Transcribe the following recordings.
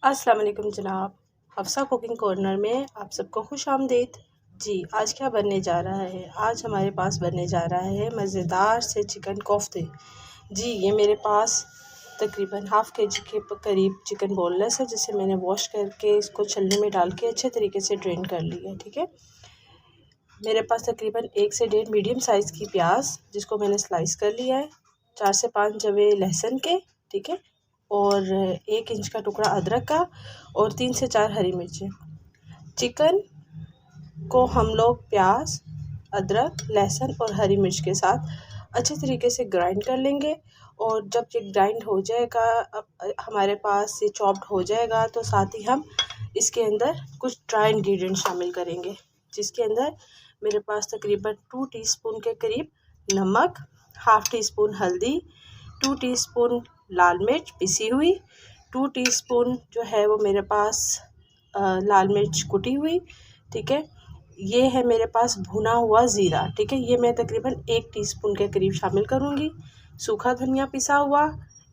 अस्सलाम वालेकुम जनाब, हफ्सा कुकिंग कॉर्नर में आप सबको खुश आमदीद। जी, आज क्या बनने जा रहा है? आज हमारे पास बनने जा रहा है मज़ेदार से चिकन कोफ्ते। जी, ये मेरे पास तकरीबन हाफ़ केजी के करीब चिकन बोनलेस है, जिसे मैंने वॉश करके इसको छलनी में डाल के अच्छे तरीके से ड्रेन कर लिया है। ठीक है, मेरे पास तकरीबन 1 से 1.5 मीडियम साइज़ की प्याज, जिसको मैंने स्लाइस कर लिया है, 4 से 5 जवे लहसुन के, ठीक है, और 1 इंच का टुकड़ा अदरक का और 3 से 4 हरी मिर्चें। चिकन को हम लोग प्याज, अदरक, लहसुन और हरी मिर्च के साथ अच्छे तरीके से ग्राइंड कर लेंगे। और जब ये ग्राइंड हो जाएगा, हमारे पास ये चॉप्ड हो जाएगा, तो साथ ही हम इसके अंदर कुछ ड्राई इंग्रेडिएंट शामिल करेंगे, जिसके अंदर मेरे पास तकरीबन 2 टीस्पून के करीब नमक, हाफ़ टी स्पून हल्दी, 2 टीस्पून लाल मिर्च पिसी हुई, 2 टीस्पून जो है वो मेरे पास लाल मिर्च कुटी हुई, ठीक है। ये है मेरे पास भुना हुआ ज़ीरा, ठीक है, ये मैं तकरीबन 1 टीस्पून के करीब शामिल करूँगी। सूखा धनिया पिसा हुआ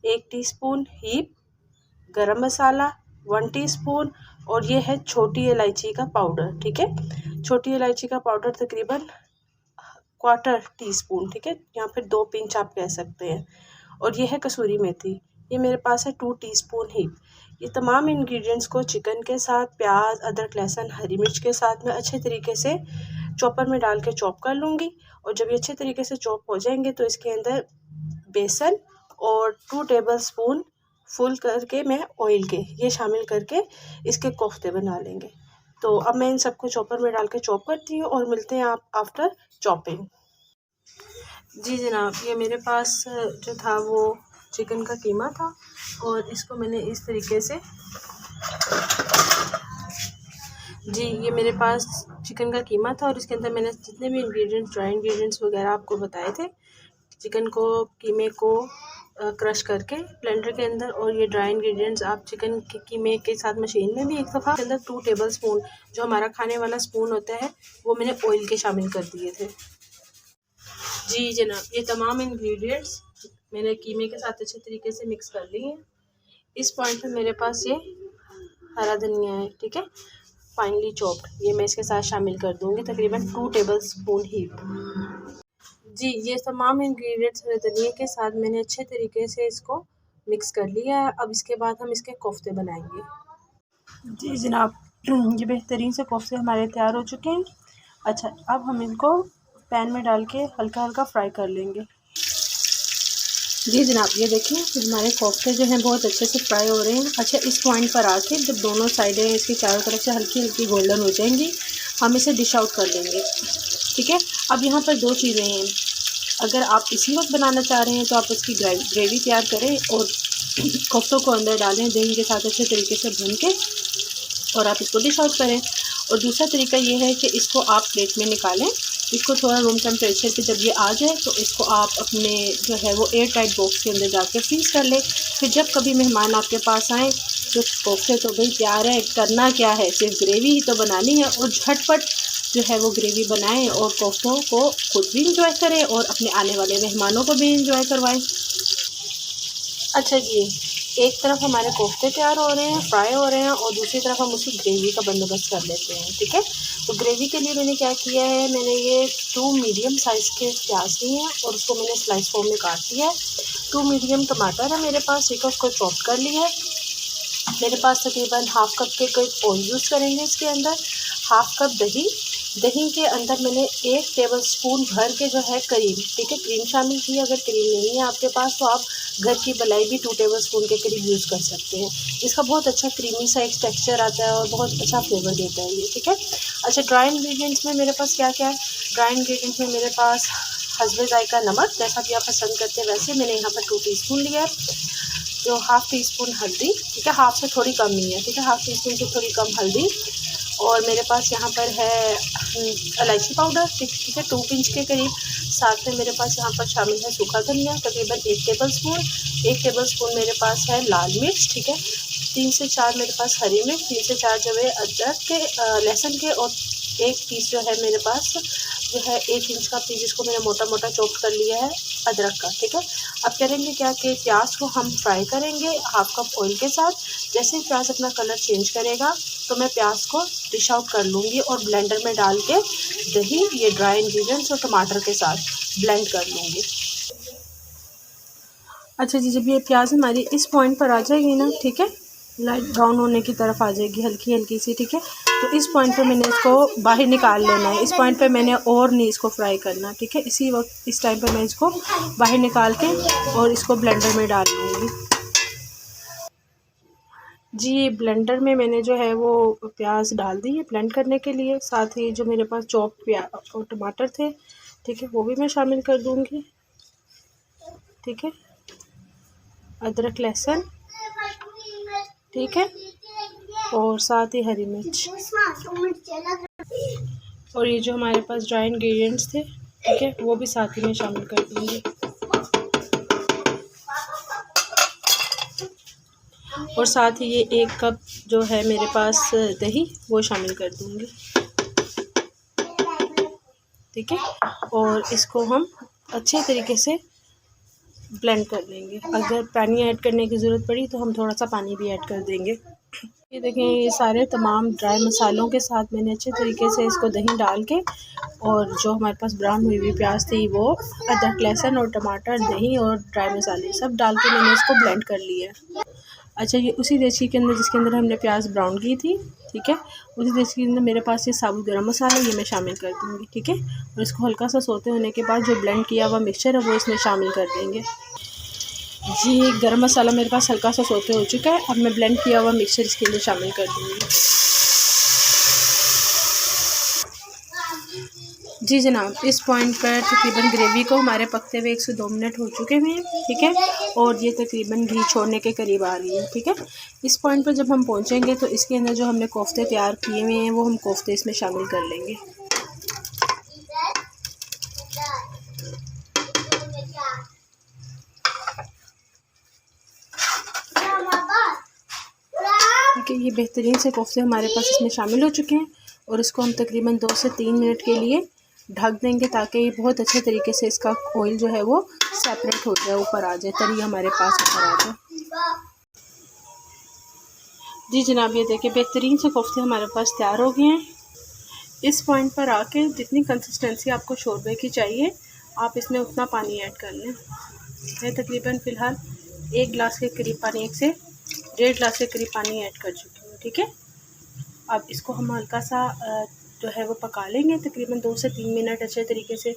1 टीस्पून, हीप गरम मसाला 1 टीस्पून, और ये है छोटी इलायची का पाउडर, ठीक है। छोटी इलायची का पाउडर तकरीबन क्वार्टर टीस्पून, ठीक है, या फिर 2 पिंच आप कह सकते हैं। और ये है कसूरी मेथी, ये मेरे पास है 2 टीस्पून हीप। ये तमाम इंग्रेडिएंट्स को चिकन के साथ, प्याज, अदरक, लहसुन, हरी मिर्च के साथ मैं अच्छे तरीके से चॉपर में डाल के चॉप कर लूँगी। और जब ये अच्छे तरीके से चॉप हो जाएंगे, तो इसके अंदर बेसन और 2 टेबल स्पून फुल करके मैं ऑयल के ये शामिल करके इसके कोफ्ते बना लेंगे। तो अब मैं इन सबको चॉपर में डाल के चॉप करती हूँ और मिलते हैं आप आफ्टर चॉपिंग। जी जनाब, ये मेरे पास जो था वो चिकन का कीमा था, और इसको मैंने इस तरीके से, जी ये मेरे पास चिकन का कीमा था, और इसके अंदर मैंने जितने भी इंग्रेडिएंट्स, ड्राई इंग्रेडिएंट्स वगैरह आपको बताए थे, चिकन को, कीमे को क्रश करके ब्लेंडर के अंदर, और ये ड्राई इंग्रेडिएंट्स आप चिकन के कीमे के साथ मशीन में भी एक दफ़ा के अंदर 2 टेबल स्पून जो हमारा खाने वाला स्पून होता है, वो मैंने ऑयल के शामिल कर दिए थे। जी जनाब, ये तमाम इंग्रेडिएंट्स मैंने कीमे के साथ अच्छे तरीके से मिक्स कर लिए हैं। इस पॉइंट पे मेरे पास ये हरा धनिया है, ठीक है, फाइनली चॉप्ड, ये मैं इसके साथ शामिल कर दूंगी, तकरीबन 2 टेबल स्पून हीप। जी, ये तमाम इंग्रेडिएंट्स हरे धनिया के साथ मैंने अच्छे तरीके से इसको मिक्स कर लिया है। अब इसके बाद हम इसके कोफ्ते बनाएंगे। जी जनाब, ये बेहतरीन से कोफ्ते हमारे तैयार हो चुके हैं। अच्छा, अब हम इनको पैन में डाल के हल्का हल्का फ्राई कर लेंगे। जी जनाब, ये देखिए हमारे कोफ्ते जो हैं बहुत अच्छे से फ्राई हो रहे हैं। अच्छा, इस पॉइंट पर आके जब दोनों साइडें इसकी चारों तरफ से हल्की हल्की गोल्डन हो जाएंगी, हम इसे डिश आउट कर लेंगे, ठीक है। अब यहाँ पर 2 चीज़ें हैं, अगर आप इसी वक्त बनाना चाह रहे हैं तो आप इसकी ग्रेवी तैयार करें और कोफ्तों को अंदर डालें दही के साथ अच्छे तरीके से भून के, और आप इसको डिश आउट करें। और दूसरा तरीका ये है कि इसको आप प्लेट में निकालें, इसको थोड़ा रूम टेम्परेचर पे जब ये आ जाए, तो इसको आप अपने जो है वो एयर टाइट बॉक्स के अंदर जाके फ्रीज़ कर लें। फिर जब कभी मेहमान आपके पास आएँ, तो कोफ्ते तो भाई तैयार है, करना क्या है, सिर्फ ग्रेवी ही तो बनानी है, और झटपट जो है वो ग्रेवी बनाएं और कोफ्तों को खुद भी इंजॉय करें और अपने आने वाले मेहमानों को भी इंजॉय करवाएं। अच्छा जी, एक तरफ हमारे कोफ्ते तैयार हो रहे हैं, फ्राई हो रहे हैं, और दूसरी तरफ हम उसकी ग्रेवी का बंदोबस्त कर लेते हैं, ठीक है। तो ग्रेवी के लिए मैंने क्या किया है, मैंने ये 2 मीडियम साइज़ के प्याज लिए हैं और उसको मैंने स्लाइस फॉर्म में काट लिया है। 2 मीडियम टमाटर है मेरे पास, ठीक है, उसको चॉप कर लिया है। मेरे पास तकरीबन हाफ़ कप के करीब ऑयल यूज़ करेंगे इसके अंदर, हाफ़ कप दही के अंदर मैंने 1 टेबल स्पून भर के जो है करीम, ठीक है, क्रीम शामिल की। अगर क्रीम नहीं है आपके पास, तो आप घर की मलाई भी 2 टेबल स्पून के करीब यूज़ कर सकते हैं। इसका बहुत अच्छा क्रीमी सा एक टेक्सचर आता है और बहुत अच्छा फ्लेवर देता है ये, ठीक है। अच्छा, ड्राई इंग्रेडिएंट्स में मेरे पास क्या क्या है, ड्राई इंग्रेडिएंट्स में मेरे पास हस्बे ज़ायका नमक, जैसा भी आप पसंद करते हैं वैसे मैंने यहाँ पर 2 टीस्पून लिया है। जो हाफ़ टी स्पून हल्दी, ठीक है, हाफ़ से थोड़ी कम ही है, ठीक है, हाफ़ टी स्पून से थोड़ी कम हल्दी। और मेरे पास यहाँ पर है इलायची पाउडर, ठीक है, 2 पिंच के करीब। साथ में मेरे पास यहाँ पर शामिल है सूखा धनिया, तकरीबन 1 टेबल स्पून। 1 टेबल स्पून मेरे पास है लाल मिर्च, ठीक है, 3 से 4 मेरे पास हरी मिर्च, 3 से 4 जो है अदरक के, लहसुन के, और 1 पीस जो है मेरे पास जो है 1 इंच का पीस जिसको मैंने मोटा मोटा चॉप कर लिया है अदरक का, ठीक है। अब करेंगे क्या कि प्याज को हम फ्राई करेंगे 1/2 कप ऑयल के साथ। जैसे ही प्याज अपना कलर चेंज करेगा तो मैं प्याज को डिश आउट कर लूँगी और ब्लेंडर में डाल के दही, ये ड्राई इंग्रेडिएंट्स और टमाटर के साथ ब्लेंड कर लूँगी। अच्छा जी, जब ये प्याज हमारी इस पॉइंट पर आ जाएगी ना, ठीक है, लाइट ब्राउन होने की तरफ आ जाएगी हल्की हल्की सी, ठीक है, तो इस पॉइंट पे मैंने इसको बाहर निकाल लेना है। इस पॉइंट पे मैंने और नहीं इसको फ्राई करना, ठीक है। इसी वक्त इस टाइम पे मैं इसको बाहर निकाल के और इसको ब्लेंडर में डाल लूँगी। जी, ब्लेंडर में मैंने जो है वो प्याज डाल दी है ब्लेंड करने के लिए। साथ ही जो मेरे पास चॉप प्याज और टमाटर थे, ठीक है, वो भी मैं शामिल कर दूँगी, ठीक है। अदरक लहसुन, ठीक है, और साथ ही हरी मिर्च, और ये जो हमारे पास ड्राई इंग्रेडिएंट्स थे, ठीक है, वो भी साथ ही में शामिल कर दूँगी। और साथ ही ये 1 कप जो है मेरे पास दही, वो शामिल कर दूँगी, ठीक है। और इसको हम अच्छे तरीके से ब्लेंड कर लेंगे। अगर पानी ऐड करने की ज़रूरत पड़ी तो हम थोड़ा सा पानी भी ऐड कर देंगे। ये देखें, ये सारे तमाम ड्राई मसालों के साथ मैंने अच्छे तरीके से इसको दही डाल के और जो हमारे पास ब्राउन हुई हुई प्याज थी वो अदरक लहसुन और टमाटर, दही और ड्राई मसाले सब डाल के मैंने इसको ब्लेंड कर लिया है। अच्छा, ये उसी देसी के अंदर जिसके अंदर हमने प्याज ब्राउन की थी, ठीक है, उसी देसी के अंदर मेरे पास ये साबुत गरम मसाला, ये मैं शामिल कर दूँगी, ठीक है। और इसको हल्का सा सोते होने के बाद जो ब्लेंड किया हुआ मिक्सचर है वो इसमें शामिल कर देंगे। जी, गरम मसाला मेरे पास हल्का सा सोते हो चुका है। अब मैं ब्लेंड किया हुआ मिक्सचर इसके अंदर शामिल कर दूँगी। जी जनाब, इस पॉइंट पर तकरीबन ग्रेवी को हमारे पकते हुए 1 से 2 मिनट हो चुके हैं, ठीक है, और ये तकरीबन घी छोड़ने के करीब आ रही है, ठीक है। इस पॉइंट पर जब हम पहुंचेंगे तो इसके अंदर जो हमने कोफ्ते तैयार किए हुए हैं वो हम कोफ्ते इसमें शामिल कर लेंगे। ठीक है, ये बेहतरीन से कोफ्ते हमारे पास इसमें शामिल हो चुके हैं और इसको हम तकरीबन 2 से 3 मिनट के लिए ढक देंगे ताकि ये बहुत अच्छे तरीके से इसका ऑयल जो है वो सेपरेट हो जाए, ऊपर आ जाए, तरी हमारे पास ऊपर आ जाए। जी जनाब, ये देखिए बेहतरीन से कोफ्ते हमारे पास तैयार हो गए हैं। इस पॉइंट पर आके जितनी कंसिस्टेंसी आपको शोरबे की चाहिए आप इसमें उतना पानी ऐड कर लें। मैं तकरीबन फ़िलहाल 1 गिलास के करीब पानी, 1 से 1.5 गिलास के करीब पानी ऐड कर चुकी हूँ, ठीक है। अब इसको हम हल्का सा जो है वो पका लेंगे तकरीबन 2 से 3 मिनट। अच्छे तरीके से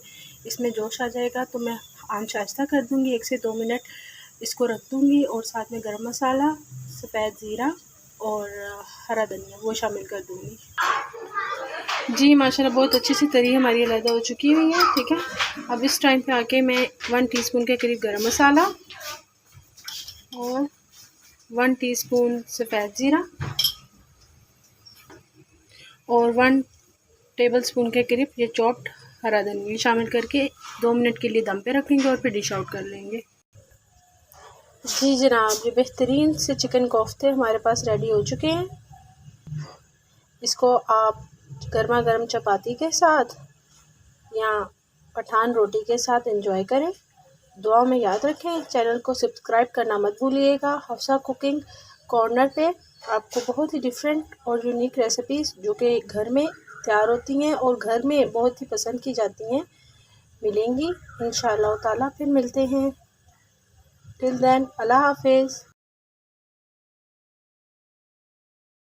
इसमें जोश आ जाएगा तो मैं आंच आहिस्ता कर दूँगी, 1 से 2 मिनट इसको रख दूँगी और साथ में गरम मसाला, सफ़ेद ज़ीरा और हरा धनिया वो शामिल कर दूँगी। जी माशाल्लाह, बहुत अच्छी सी तरी हमारी अलग हो चुकी हुई है, ठीक है। अब इस टाइम पे आके मैं 1 टीस्पून के करीब गरम मसाला और 1 टीस्पून सफ़ेद ज़ीरा और 1 टेबलस्पून के करीब ये चॉप्ड हरा धनिया शामिल करके 2 मिनट के लिए दम पे रखेंगे और फिर डिश आउट कर लेंगे। जी जनाब, ये बेहतरीन से चिकन कोफ्ते हमारे पास रेडी हो चुके हैं। इसको आप गर्मा गर्म चपाती के साथ या पठान रोटी के साथ एंजॉय करें। दुआ में याद रखें, चैनल को सब्सक्राइब करना मत भूलिएगा। हफ्सा कुकिंग कॉर्नर पे आपको बहुत ही डिफरेंट और यूनिक रेसिपीज़ जो कि घर में तैयार होती हैं और घर में बहुत ही पसंद की जाती हैं मिलेंगी इंशाअल्लाह ताला। फिर मिलते हैं, टिल देन अल्लाह हाफिज़।